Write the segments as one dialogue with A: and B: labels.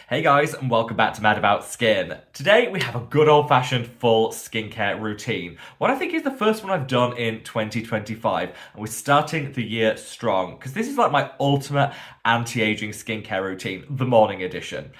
A: Hey guys, and welcome back to Mad About Skin. Today we have a good old-fashioned full skincare routine. What I think is the first one I've done in 2025, and we're starting the year strong, because this is like my ultimate anti-aging skincare routine, the morning edition.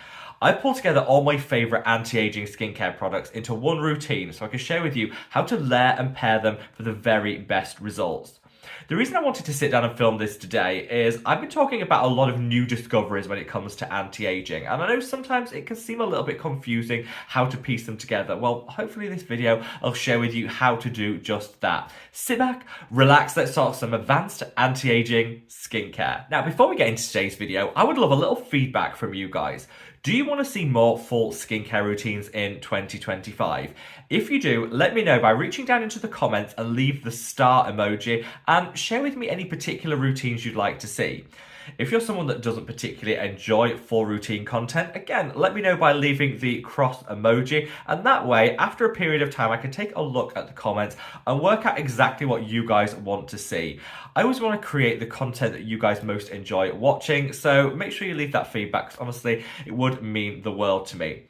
A: I pulled together all my favourite anti-aging skincare products into one routine so I can share with you how to layer and pair them for the very best results. The reason I wanted to sit down and film this today is I've been talking about a lot of new discoveries when it comes to anti-aging, and I know sometimes it can seem a little bit confusing how to piece them together. Well, hopefully this video I'll share with you how to do just that. Sit back, relax, let's start some advanced anti-aging skincare. Now, before we get into today's video, I would love a little feedback from you guys. Do you want to see more full skincare routines in 2025? If you do, let me know by reaching down into the comments and leave the star emoji and share with me any particular routines you'd like to see. If you're someone that doesn't particularly enjoy full routine content, again, let me know by leaving the cross emoji, and that way, after a period of time, I can take a look at the comments and work out exactly what you guys want to see. I always want to create the content that you guys most enjoy watching, so make sure you leave that feedback, because honestly, it would mean the world to me.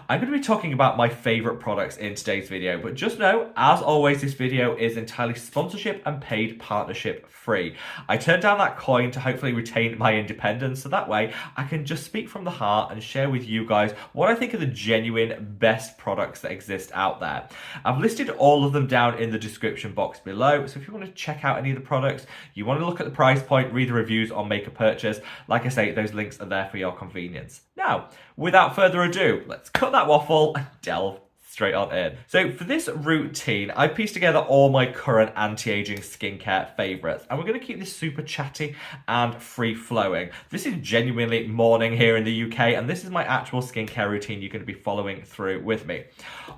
A: I'm going to be talking about my favourite products in today's video, but just know, as always, this video is entirely sponsorship and paid partnership free. I turned down that coin to hopefully retain my independence, so that way I can just speak from the heart and share with you guys what I think are the genuine best products that exist out there. I've listed all of them down in the description box below, so if you want to check out any of the products, you want to look at the price point, read the reviews or make a purchase, like I say, those links are there for your convenience. Now, without further ado, let's cut that waffle and delve straight on in. So for this routine, I pieced together all my current anti-aging skincare favourites, and we're going to keep this super chatty and free-flowing. This is genuinely morning here in the UK, and this is my actual skincare routine you're going to be following through with me.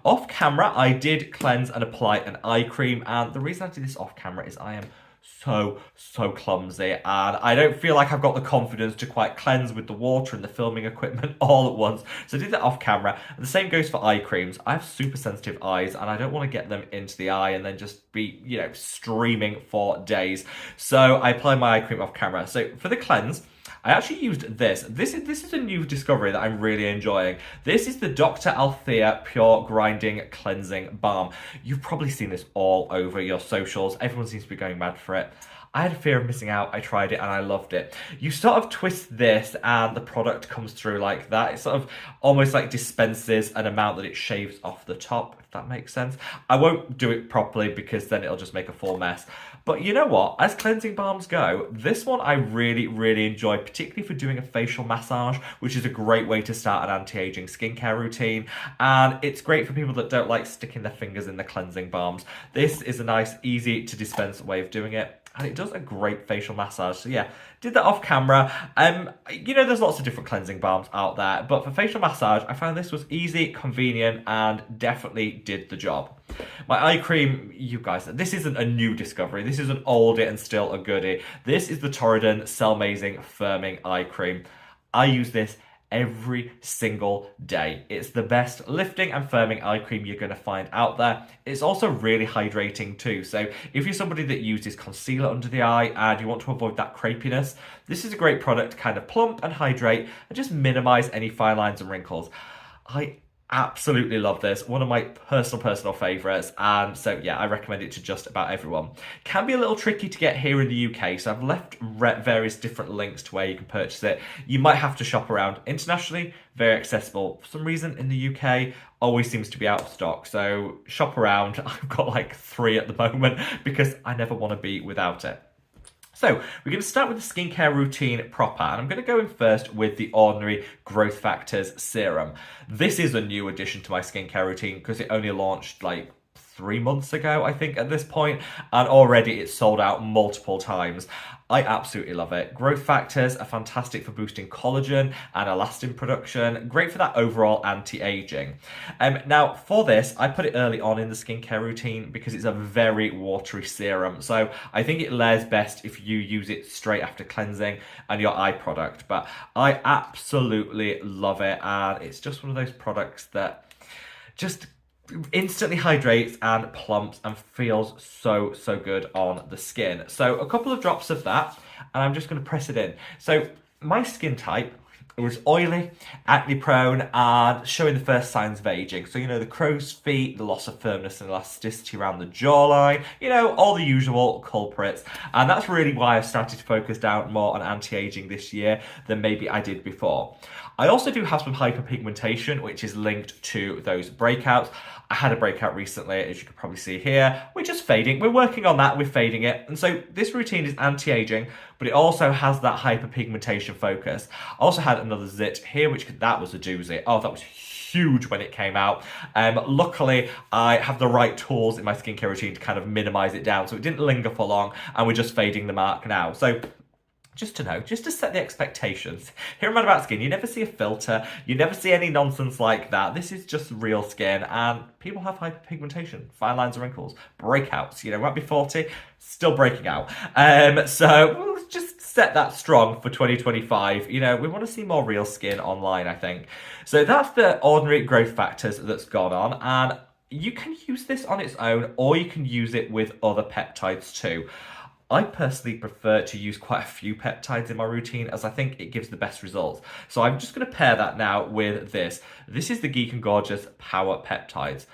A: Off camera, I did cleanse and apply an eye cream, and the reason I did this off camera is I am so clumsy, and I don't feel like I've got the confidence to quite cleanse with the water and the filming equipment all at once, so I did that off camera. And the same goes for eye creams. I have super sensitive eyes and I don't want to get them into the eye and then just be, streaming for days, so I apply my eye cream off camera. So for the cleanse, I actually used this. This is a new discovery that I'm really enjoying. This is the Dr. Althea Pure Grinding Cleansing Balm. You've probably seen this all over your socials. Everyone seems to be going mad for it. I had a fear of missing out. I tried it and I loved it. You sort of twist this and the product comes through like that. It sort of almost like dispenses an amount that it shaves off the top, if that makes sense. I won't do it properly because then it'll just make a full mess. But you know what? As cleansing balms go, this one I really enjoy, particularly for doing a facial massage, which is a great way to start an anti-aging skincare routine. And it's great for people that don't like sticking their fingers in the cleansing balms. This is a nice, easy to dispense way of doing it. And it does a great facial massage. So yeah, did that off camera. There's lots of different cleansing balms out there, but for facial massage, I found this was easy, convenient, and definitely did the job. My eye cream, you guys, this isn't a new discovery. This is an oldie and still a goodie. This is the Torridon Cell Mazing Firming Eye Cream. I use this every single day. It's the best lifting and firming eye cream you're going to find out there. It's also really hydrating too. So if you're somebody that uses concealer under the eye and you want to avoid that crepiness, this is a great product to kind of plump and hydrate and just minimize any fine lines and wrinkles. I absolutely love this. One of my personal favorites, and so yeah, I recommend it to just about everyone. Can be a little tricky to get here in the UK, so I've left various different links to where you can purchase it. You might have to shop around. Internationally, very accessible. For some reason in the UK, always seems to be out of stock, so shop around. I've got like 3 at the moment because I never want to be without it. So we're going to start with the skincare routine proper, and I'm going to go in first with the Ordinary Growth Factors Serum. This is a new addition to my skincare routine because it only launched like 3 months ago, I think, at this point, and already it's sold out multiple times. I absolutely love it. Growth factors are fantastic for boosting collagen and elastin production, great for that overall anti-aging. Now, for this, I put it early on in the skincare routine because it's a very watery serum, so I think it layers best if you use it straight after cleansing and your eye product, but I absolutely love it, and it's just one of those products that just instantly hydrates and plumps and feels so good on the skin. So a couple of drops of that, and I'm just going to press it in. So my skin type, It was oily, acne prone, and showing the first signs of aging. So, the crow's feet, the loss of firmness and elasticity around the jawline, all the usual culprits. And that's really why I started to focus down more on anti-aging this year than maybe I did before. I also do have some hyperpigmentation, which is linked to those breakouts. I had a breakout recently, as you can probably see here. We're just fading. We're working on that. We're fading it. And so this routine is anti-aging, but it also has that hyperpigmentation focus. I also had another zit here, that was a doozy. Oh, that was huge when it came out. Luckily, I have the right tools in my skincare routine to kind of minimize it down, so it didn't linger for long, and we're just fading the mark now. So just to set the expectations. Here on Mad About Skin, you never see a filter, you never see any nonsense like that. This is just real skin, and people have hyperpigmentation, fine lines and wrinkles, breakouts, might be 40, still breaking out. So we'll just set that strong for 2025. We want to see more real skin online, I think. So that's the ordinary growth factors that's gone on, and you can use this on its own, or you can use it with other peptides too. I personally prefer to use quite a few peptides in my routine, as I think it gives the best results. So I'm just going to pair that now with this. This is the Geek and Gorgeous Power Peptides.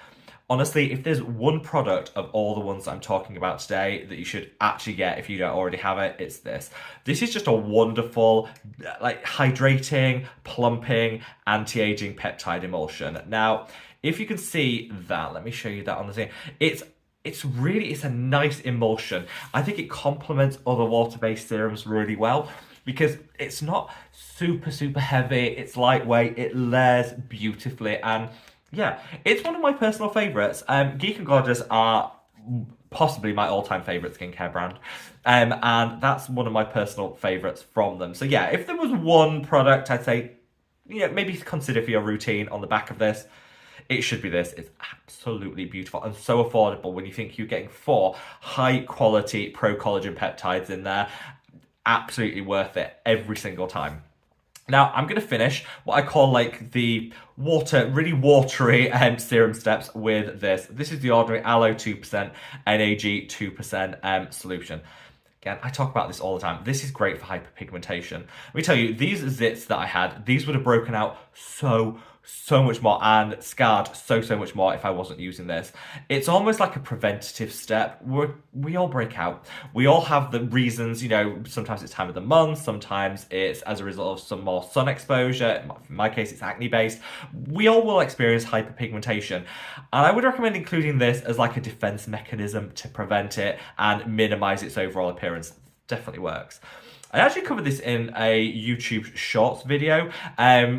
A: Honestly, if there's one product of all the ones I'm talking about today that you should actually get if you don't already have it, it's this. This is just a wonderful, hydrating, plumping, anti-aging peptide emulsion. Now, if you can see that, let me show you that on the screen. It's a nice emulsion. I think it complements other water-based serums really well because it's not super heavy, it's lightweight, it layers beautifully, and yeah, it's one of my personal favourites. Geek and Gorgeous are possibly my all-time favourite skincare brand, and that's one of my personal favourites from them. So yeah, if there was one product I'd say, maybe consider for your routine on the back of this, it should be this. It's absolutely beautiful and so affordable when you think you're getting 4 high-quality pro-collagen peptides in there. Absolutely worth it every single time. Now, I'm going to finish what I call the really watery serum steps with this. This is the ordinary Aloe 2%, NAG 2% solution. Again, I talk about this all the time. This is great for hyperpigmentation. Let me tell you, these zits that I had, these would have broken out so much more and scarred so much more if I wasn't using this. It's almost like a preventative step. We all break out. We all have the reasons, sometimes it's time of the month, sometimes it's as a result of some more sun exposure. In my case, it's acne based. We all will experience hyperpigmentation. And I would recommend including this as a defense mechanism to prevent it and minimize its overall appearance. Definitely works. I actually covered this in a YouTube Shorts video,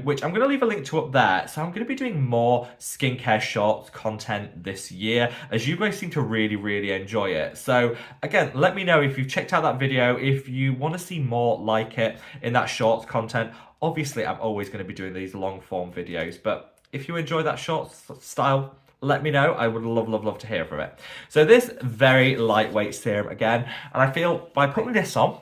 A: which I'm going to leave a link to up there. So I'm going to be doing more skincare Shorts content this year, as you guys seem to really enjoy it. So again, let me know if you've checked out that video, if you want to see more like it in that Shorts content. Obviously, I'm always going to be doing these long form videos, but if you enjoy that Shorts style, let me know. I would love to hear from it. So this very lightweight serum again, and I feel by putting this on,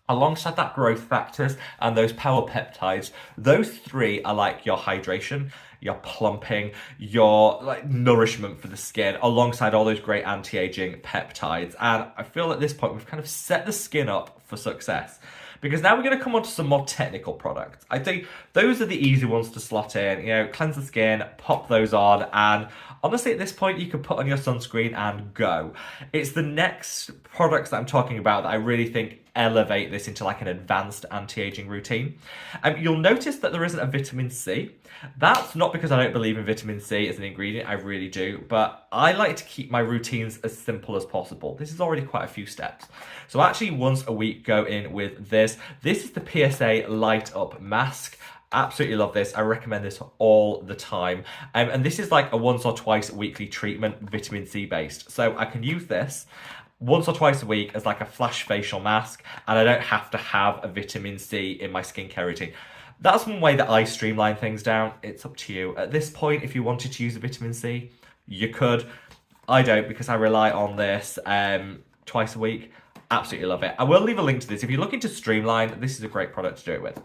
A: alongside that growth factors and those power peptides, those 3 are your hydration, your plumping, your nourishment for the skin, alongside all those great anti-aging peptides. And I feel at this point we've kind of set the skin up for success. Because now we're going to come on to some more technical products. I think those are the easy ones to slot in, cleanse the skin, pop those on, and honestly at this point you can put on your sunscreen and go. It's the next products that I'm talking about that I really think elevate this into an advanced anti-aging routine. You'll notice that there isn't a vitamin C. That's not because I don't believe in vitamin C as an ingredient, I really do, but I like to keep my routines as simple as possible. This is already quite a few steps. So actually once a week go in with this. This is the PSA Light Up Mask. Absolutely love this. I recommend this all the time. And this is a once or twice weekly treatment, vitamin C based. So I can use this once or twice a week as a flash facial mask, and I don't have to have a vitamin C in my skincare routine. That's one way that I streamline things down. It's up to you. At this point, if you wanted to use a vitamin C, you could. I don't, because I rely on this twice a week. Absolutely love it. I will leave a link to this. If you're looking to streamline, this is a great product to do it with.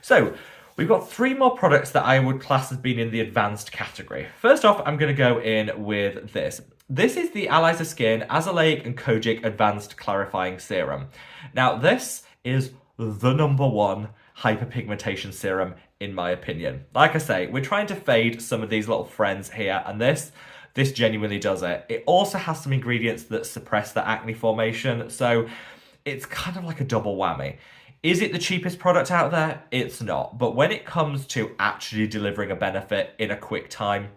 A: So we've got 3 more products that I would class as being in the advanced category. First off, I'm going to go in with this. This is the Eliza Skin Azelaic and Kojic Advanced Clarifying Serum. Now, this is the #1 hyperpigmentation serum, in my opinion. Like I say, we're trying to fade some of these little friends here, and this genuinely does it. It also has some ingredients that suppress the acne formation, so it's kind of like a double whammy. Is it the cheapest product out there? It's not. But when it comes to actually delivering a benefit in a quick time,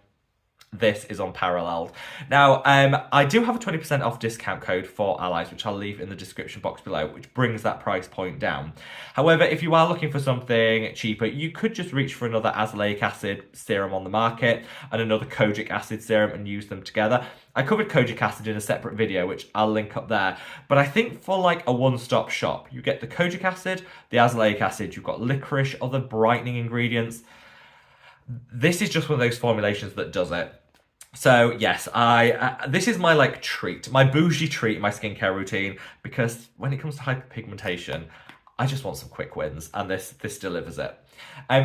A: this is unparalleled. Now, I do have a 20% off discount code for allies, which I'll leave in the description box below, which brings that price point down. However, if you are looking for something cheaper, you could just reach for another azelaic acid serum on the market and another kojic acid serum and use them together. I covered kojic acid in a separate video, which I'll link up there. But I think for like a one-stop shop, you get the kojic acid, the azelaic acid, you've got licorice, other brightening ingredients. This is just one of those formulations that does it. So yes, this is my like treat, my bougie treat in my skincare routine, because when it comes to hyperpigmentation, I just want some quick wins, and this delivers it.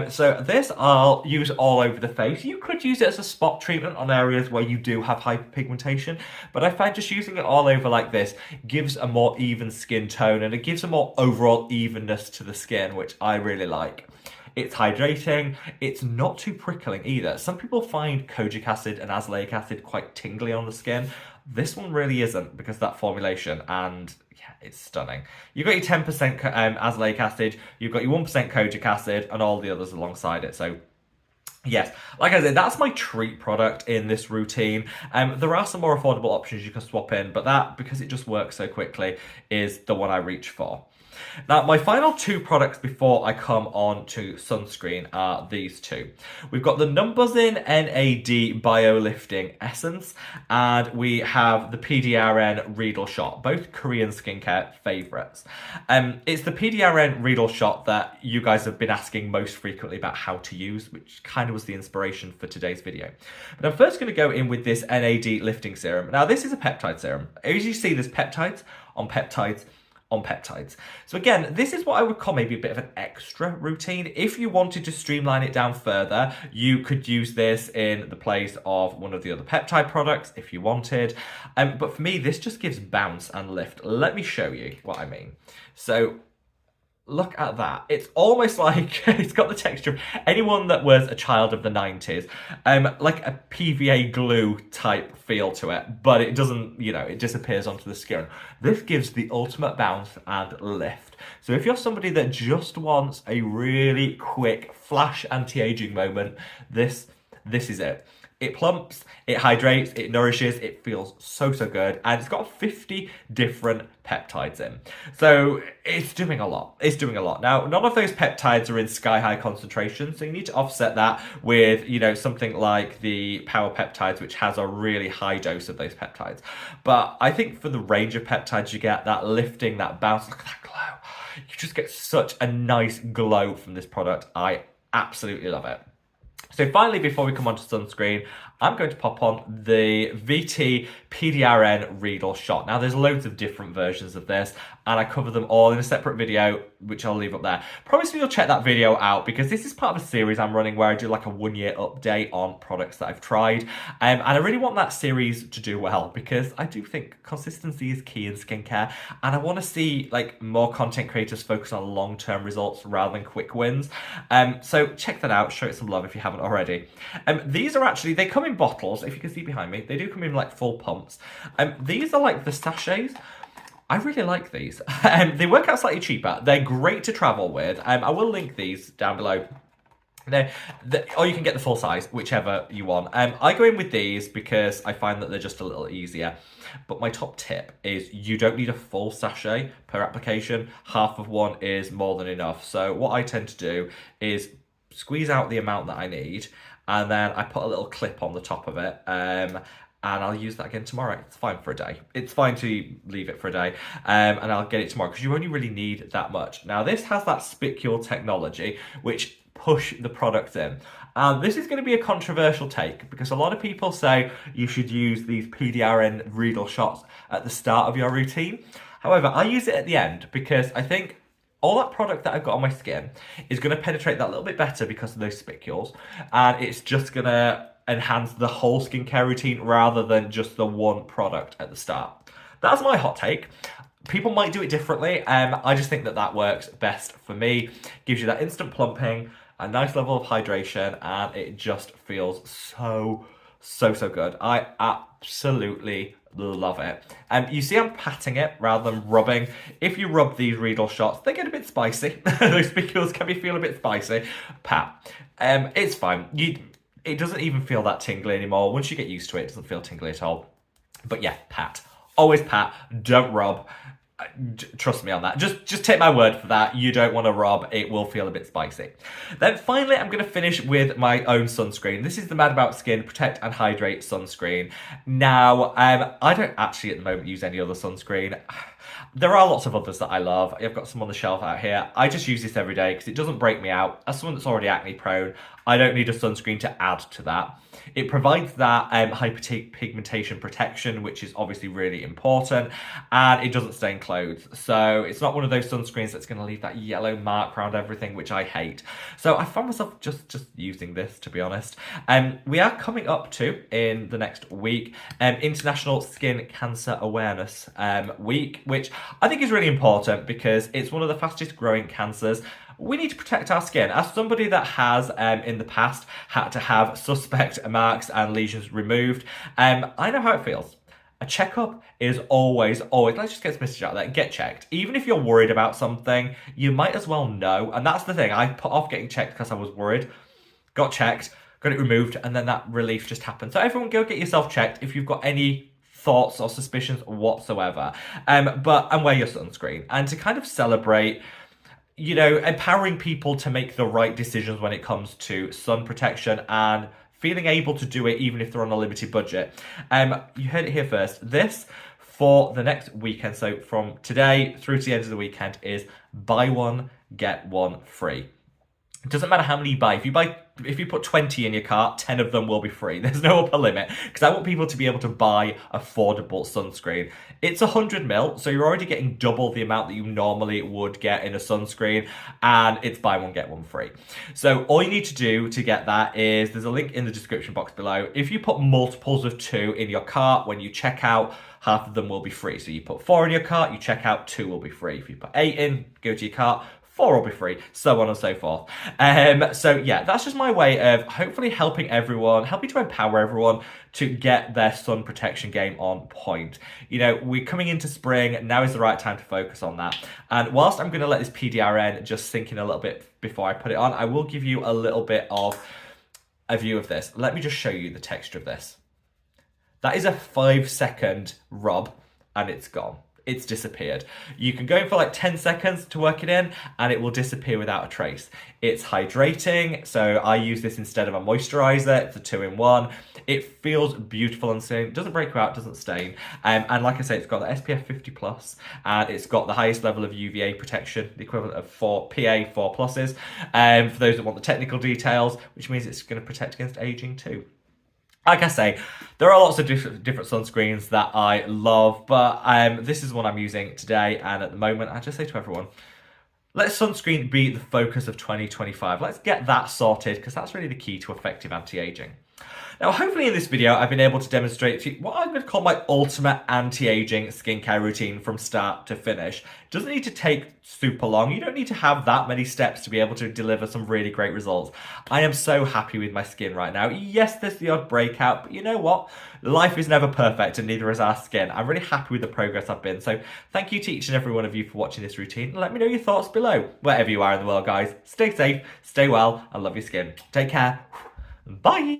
A: So this I'll use all over the face. You could use it as a spot treatment on areas where you do have hyperpigmentation, but I find just using it all over like this gives a more even skin tone, and it gives a more overall evenness to the skin, which I really like. It's hydrating, it's not too prickling either. Some people find kojic acid and azelaic acid quite tingly on the skin. This one really isn't because of that formulation, and yeah, it's stunning. You've got your 10% azelaic acid, you've got your 1% kojic acid, and all the others alongside it. So yes, like I said, that's my treat product in this routine. There are some more affordable options you can swap in, but that, because it just works so quickly, is the one I reach for. Now, my final two products before I come on to sunscreen are these two. We've got the Numbuzin NAD Bio Lifting Essence, and we have the PDRN Reedle Shot, both Korean skincare favourites. It's the PDRN Reedle Shot that you guys have been asking most frequently about how to use, which kind of was the inspiration for today's video. But I'm first going to go in with this NAD Lifting Serum. Now, this is a peptide serum. As you see, there's peptides on peptides on peptides. So again, this is what I would call maybe a bit of an extra routine. If you wanted to streamline it down further, you could use this in the place of one of the other peptide products if you wanted. But for me, this just gives bounce and lift. Let me show you what I mean. So look at that. It's almost like it's got the texture of anyone that was a child of the 90s, like a PVA glue type feel to it, but it doesn't, you know, it disappears onto the skin. This gives the ultimate bounce and lift. So if you're somebody that just wants a really quick flash anti-aging moment, this is it. It plumps, it hydrates, it nourishes, it feels so good, and it's got 50 different peptides in. So it's doing a lot. It's doing a lot. Now, none of those peptides are in sky-high concentration, so you need to offset that with, you know, something like the Power Peptides, which has a really high dose of those peptides. But I think for the range of peptides you get, that lifting, that bounce, look at that glow. You just get such a nice glow from this product. I absolutely love it. So finally, before we come on to sunscreen, I'm going to pop on the VT PDRN Reedle Shot. Now, there's loads of different versions of this, and I cover them all in a separate video, which I'll leave up there. Promise me you'll check that video out, because this is part of a series I'm running where I do like a 1-year update on products that I've tried. And I really want that series to do well, because I do think consistency is key in skincare, and I want to see like more content creators focus on long-term results rather than quick wins. So check that out, show it some love if you haven't already. These are actually, they come in bottles, if you can see behind me. They do come in like full pumps. These are like the sachets. I really like these. They work out slightly cheaper. They're great to travel with. I will link these down below. Or you can get the full size, whichever you want. I go in with these because I find that they're just a little easier. But my top tip is you don't need a full sachet per application. Half of one is more than enough. So what I tend to do is squeeze out the amount that I need, and then I put a little clip on the top of it, and I'll use that again tomorrow. It's fine for a day. It's fine to leave it for a day, and I'll get it tomorrow, because you only really need that much. Now, this has that spicule technology, which push the product in. This is going to be a controversial take, because a lot of people say you should use these PDRN Reedle shots at the start of your routine. However, I use it at the end, because I think all that product that I've got on my skin is going to penetrate that a little bit better because of those spicules, and it's just going to enhance the whole skincare routine rather than just the one product at the start. That's my hot take. People might do it differently. I just think that that works best for me. Gives you that instant plumping, a nice level of hydration, and it just feels so good. I absolutely love it. You see I'm patting it rather than rubbing. If you rub these Reedle shots, they get a bit spicy. Those spicules can feel a bit spicy. Pat. It's fine. It doesn't even feel that tingly anymore. Once you get used to it, it doesn't feel tingly at all. But yeah, pat. Always pat. Don't rub. Trust me on that. Just take my word for that. You don't want to rub. It will feel a bit spicy. Then finally, I'm going to finish with my own sunscreen. This is the Mad About Skin Protect and Hydrate sunscreen. Now, I don't actually at the moment use any other sunscreen. There are lots of others that I love. I've got some on the shelf out here. I just use this every day because it doesn't break me out. As someone that's already acne prone, I don't need a sunscreen to add to that. It provides that hyperpigmentation protection, which is obviously really important, and it doesn't stain clothes. So it's not one of those sunscreens that's going to leave that yellow mark around everything, which I hate. So I found myself just using this, to be honest. We are coming up to, in the next week, International Skin Cancer Awareness Week, which I think is really important because it's one of the fastest growing cancers. We need to protect our skin. As somebody that has, in the past, had to have suspect marks and lesions removed, I know how it feels. A checkup is always, let's just get this message out there, get checked. Even if you're worried about something, you might as well know. And that's the thing, I put off getting checked because I was worried, got checked, got it removed, and then that relief just happened. So everyone go get yourself checked if you've got any thoughts or suspicions whatsoever. And wear your sunscreen. And to kind of celebrate, you know, empowering people to make the right decisions when it comes to sun protection and feeling able to do it even if they're on a limited budget. You heard it here first. This for the next weekend, so from today through to the end of the weekend, is buy one, get one free. It doesn't matter how many you buy. If you put 20 in your cart, 10 of them will be free. There's no upper limit because I want people to be able to buy affordable sunscreen. It's 100ml, so you're already getting double the amount that you normally would get in a sunscreen, and it's buy one, get one free. So all you need to do to get that is, there's a link in the description box below. If you put multiples of 2 in your cart, when you check out, half of them will be free. So you put 4 in your cart, you check out, 2 will be free. If you put 8 in, go to your cart, 4 will be free, so on and so forth. So yeah, that's just my way of hopefully helping to empower everyone to get their sun protection game on point. You know, we're coming into spring, now is the right time to focus on that. And whilst I'm going to let this PDRN just sink in a little bit before I put it on, I will give you a little bit of a view of this. Let me just show you the texture of this. That is a 5-second rub, and it's gone. It's disappeared. You can go in for like 10 seconds to work it in and it will disappear without a trace. It's hydrating, so I use this instead of a moisturizer. It's a 2-in-1. It feels beautiful and soothing. It doesn't break you out, doesn't stain. And like I say, it's got the SPF 50+, and it's got the highest level of UVA protection, the equivalent of PA 4+. For those that want the technical details, which means it's going to protect against aging too. Like I say, there are lots of different sunscreens that I love, but this is one I'm using today, and at the moment, I just say to everyone, let sunscreen be the focus of 2025. Let's get that sorted, because that's really the key to effective anti-aging. Now, hopefully in this video, I've been able to demonstrate to you what I'm going to call my ultimate anti-aging skincare routine from start to finish. It doesn't need to take super long. You don't need to have that many steps to be able to deliver some really great results. I am so happy with my skin right now. Yes, there's the odd breakout, but you know what? Life is never perfect, and neither is our skin. I'm really happy with the progress I've been. So thank you to each and every one of you for watching this routine. Let me know your thoughts below. Wherever you are in the world, guys, stay safe, stay well, and love your skin. Take care. Bye.